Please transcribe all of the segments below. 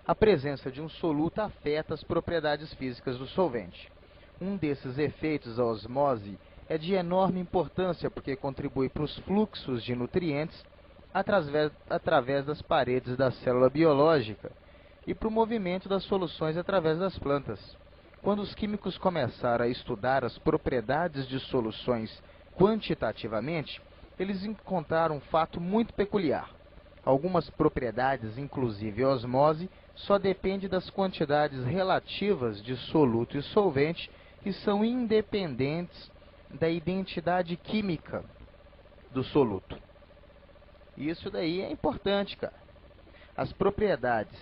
A presença de um soluto afeta as propriedades físicas do solvente. Um desses efeitos, a osmose, é de enorme importância porque contribui para os fluxos de nutrientes através das paredes da célula biológica e para o movimento das soluções através das plantas. Quando os químicos começaram a estudar as propriedades de soluções quantitativamente, eles encontraram um fato muito peculiar. Algumas propriedades, inclusive a osmose, só dependem das quantidades relativas de soluto e solvente e são independentes da identidade química do soluto. Isso daí é importante, cara. As propriedades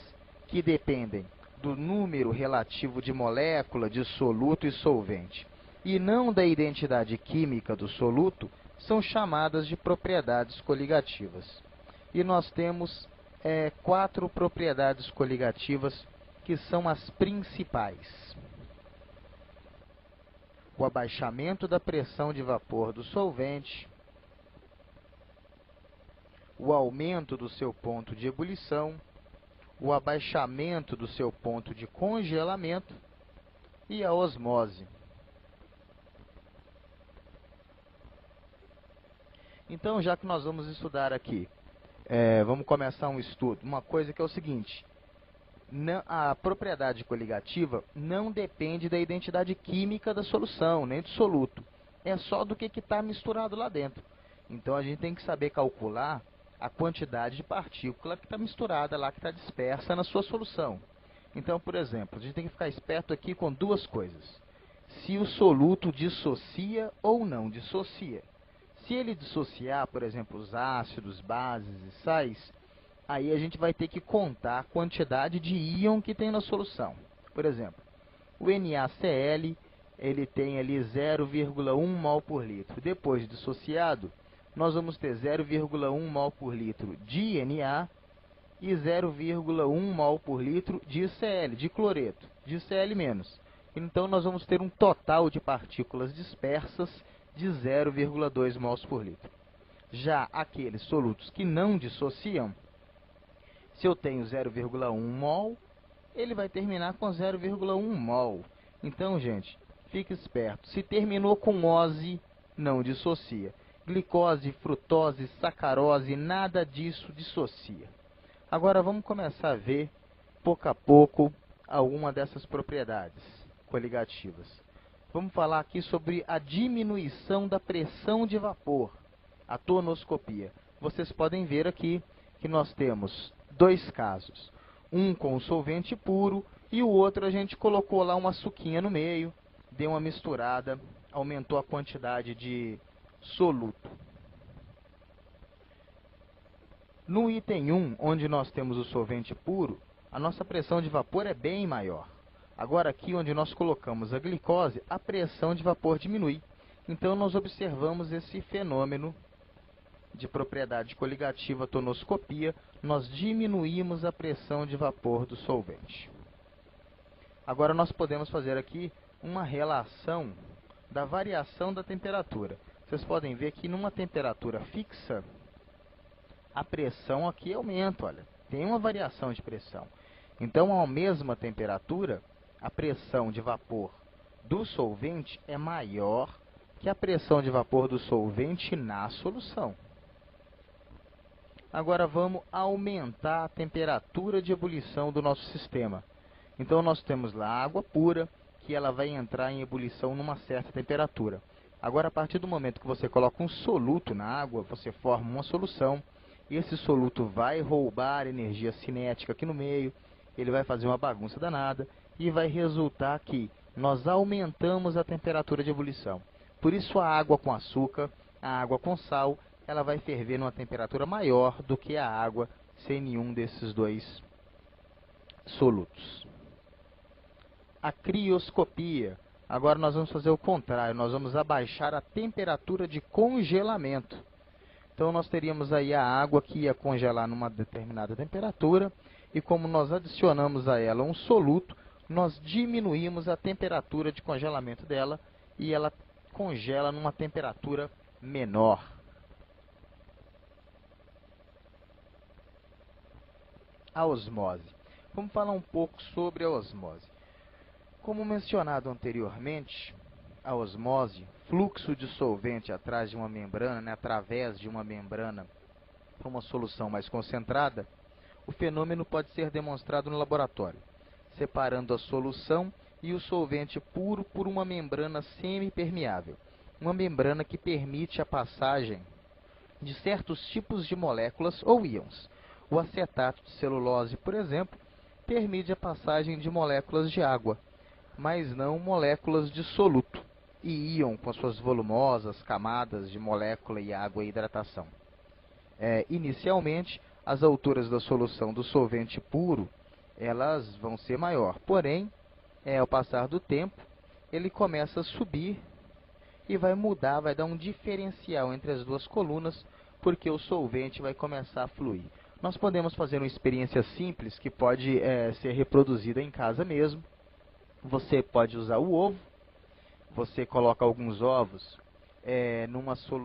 que dependem do número relativo de molécula de soluto e solvente e não da identidade química do soluto são chamadas de propriedades coligativas. E nós temos 4 propriedades coligativas que são as principais. O abaixamento da pressão de vapor do solvente, o aumento do seu ponto de ebulição, o abaixamento do seu ponto de congelamento e a osmose. Então, já que nós vamos estudar aqui, vamos começar um estudo. Uma coisa que é o seguinte, a propriedade coligativa não depende da identidade química da solução, nem do soluto. É só do que está misturado lá dentro. Então, a gente tem que saber calcular a quantidade de partícula que está misturada lá, que está dispersa na sua solução. Então, por exemplo, a gente tem que ficar esperto aqui com 2 coisas. Se o soluto dissocia ou não dissocia. Se ele dissociar, por exemplo, os ácidos, bases e sais, aí a gente vai ter que contar a quantidade de íon que tem na solução. Por exemplo, o NaCl, ele tem ali 0,1 mol por litro. Depois de dissociado, nós vamos ter 0,1 mol por litro de Na e 0,1 mol por litro de Cl, de cloreto, de Cl-. Então, nós vamos ter um total de partículas dispersas de 0,2 mols por litro. Já aqueles solutos que não dissociam, se eu tenho 0,1 mol, ele vai terminar com 0,1 mol. Então, gente, fique esperto. Se terminou com ose, não dissocia. Glicose, frutose, sacarose, nada disso dissocia. Agora vamos começar a ver, pouco a pouco, alguma dessas propriedades coligativas. Vamos falar aqui sobre a diminuição da pressão de vapor, a tonoscopia. Vocês podem ver aqui que nós temos 2 casos. Um com o solvente puro e o outro a gente colocou lá uma suquinha no meio, deu uma misturada, aumentou a quantidade de soluto. No item 1, onde nós temos o solvente puro, a nossa pressão de vapor é bem maior. Agora aqui, onde nós colocamos a glicose, a pressão de vapor diminui. Então, nós observamos esse fenômeno de propriedade coligativa tonoscopia, nós diminuímos a pressão de vapor do solvente. Agora, nós podemos fazer aqui uma relação da variação da temperatura. Vocês podem ver que numa temperatura fixa, a pressão aqui aumenta, olha, tem uma variação de pressão. Então, à mesma temperatura, a pressão de vapor do solvente é maior que a pressão de vapor do solvente na solução. Agora, vamos aumentar a temperatura de ebulição do nosso sistema. Então, nós temos lá a água pura, que ela vai entrar em ebulição numa certa temperatura. Agora, a partir do momento que você coloca um soluto na água, você forma uma solução. E esse soluto vai roubar energia cinética aqui no meio, ele vai fazer uma bagunça danada e vai resultar que nós aumentamos a temperatura de ebulição. Por isso, a água com açúcar, a água com sal, ela vai ferver numa temperatura maior do que a água sem nenhum desses 2 solutos. A crioscopia. Agora nós vamos fazer o contrário, nós vamos abaixar a temperatura de congelamento. Então, nós teríamos aí a água que ia congelar numa determinada temperatura, e como nós adicionamos a ela um soluto, nós diminuímos a temperatura de congelamento dela, e ela congela numa temperatura menor. A osmose. Vamos falar um pouco sobre a osmose. Como mencionado anteriormente, a osmose, fluxo de solvente atrás de uma membrana, né, através de uma membrana para uma solução mais concentrada, o fenômeno pode ser demonstrado no laboratório, separando a solução e o solvente puro por uma membrana semipermeável, uma membrana que permite a passagem de certos tipos de moléculas ou íons. O acetato de celulose, por exemplo, permite a passagem de moléculas de água, mas não moléculas de soluto, e íon com suas volumosas camadas de molécula e água e hidratação. Inicialmente, as alturas da solução do solvente puro, elas vão ser maior, porém, ao passar do tempo, ele começa a subir e vai mudar, vai dar um diferencial entre as duas colunas, porque o solvente vai começar a fluir. Nós podemos fazer uma experiência simples que pode ser reproduzida em casa mesmo. Você pode usar o ovo, você coloca alguns ovos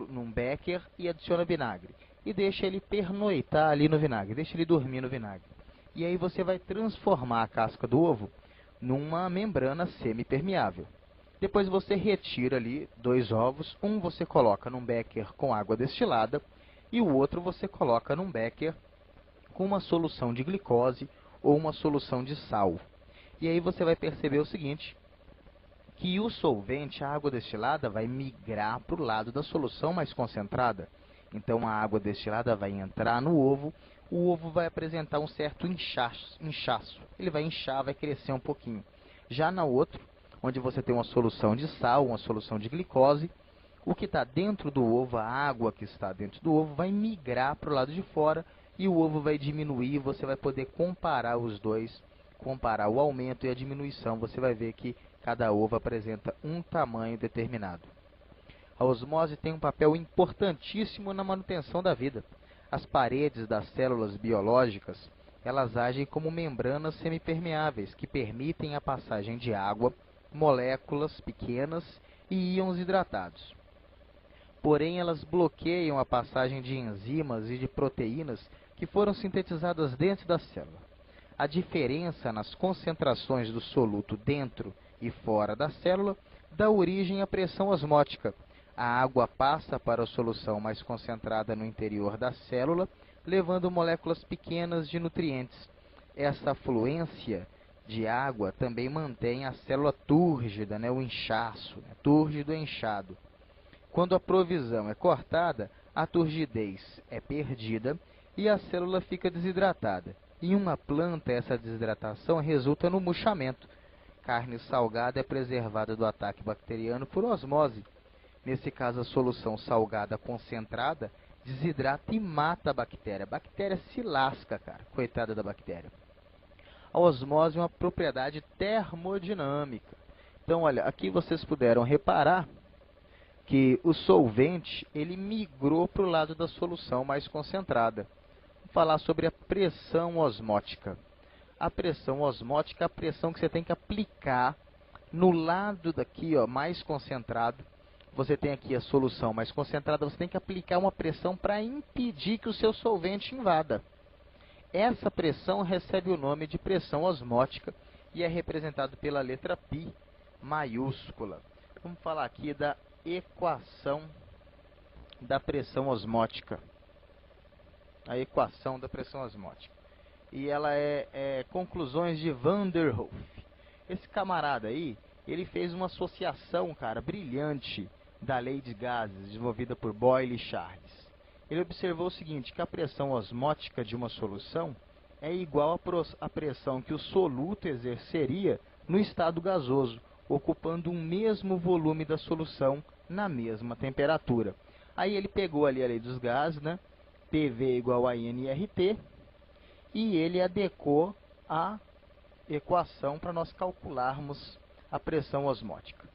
num becker e adiciona vinagre. E deixa ele pernoitar ali no vinagre, deixa ele dormir no vinagre. E aí você vai transformar a casca do ovo numa membrana semipermeável. Depois você retira ali 2 ovos, um você coloca num becker com água destilada e o outro você coloca num becker com uma solução de glicose ou uma solução de sal. E aí você vai perceber o seguinte, que o solvente, a água destilada, vai migrar para o lado da solução mais concentrada. Então a água destilada vai entrar no ovo, o ovo vai apresentar um certo inchaço. Ele vai inchar, vai crescer um pouquinho. Já na outra, onde você tem uma solução de sal, uma solução de glicose, o que está dentro do ovo, a água que está dentro do ovo, vai migrar para o lado de fora e o ovo vai diminuir. Você vai poder comparar os dois, comparar o aumento e a diminuição. Você vai ver que cada ovo apresenta um tamanho determinado. A osmose tem um papel importantíssimo na manutenção da vida. As paredes das células biológicas, elas agem como membranas semipermeáveis, que permitem a passagem de água, moléculas pequenas e íons hidratados. Porém, elas bloqueiam a passagem de enzimas e de proteínas que foram sintetizadas dentro da célula. A diferença nas concentrações do soluto dentro e fora da célula dá origem à pressão osmótica. A água passa para a solução mais concentrada no interior da célula, levando moléculas pequenas de nutrientes. Essa fluência de água também mantém a célula túrgida, o inchaço, túrgido e inchado. Quando a provisão é cortada, a turgidez é perdida e a célula fica desidratada. Em uma planta, essa desidratação resulta no murchamento. Carne salgada é preservada do ataque bacteriano por osmose. Nesse caso, a solução salgada concentrada desidrata e mata a bactéria. A bactéria se lasca, cara. Coitada da bactéria. A osmose é uma propriedade termodinâmica. Então, olha, aqui vocês puderam reparar que o solvente ele migrou para o lado da solução mais concentrada. Vou falar sobre a pressão osmótica. A pressão osmótica é a pressão que você tem que aplicar no lado daqui, mais concentrado. Você tem aqui a solução mais concentrada, você tem que aplicar uma pressão para impedir que o seu solvente invada. Essa pressão recebe o nome de pressão osmótica e é representado pela letra π maiúscula. Vamos falar aqui da equação da pressão osmótica. A equação da pressão osmótica. E ela é conclusões de Van der Hoef. Esse camarada aí, ele fez uma associação, cara, brilhante da lei de gases, desenvolvida por Boyle e Charles. Ele observou o seguinte, que a pressão osmótica de uma solução é igual à pressão que o soluto exerceria no estado gasoso, ocupando o mesmo volume da solução na mesma temperatura. Aí ele pegou ali a lei dos gases, PV igual a nRT, e ele adequou a equação para nós calcularmos a pressão osmótica.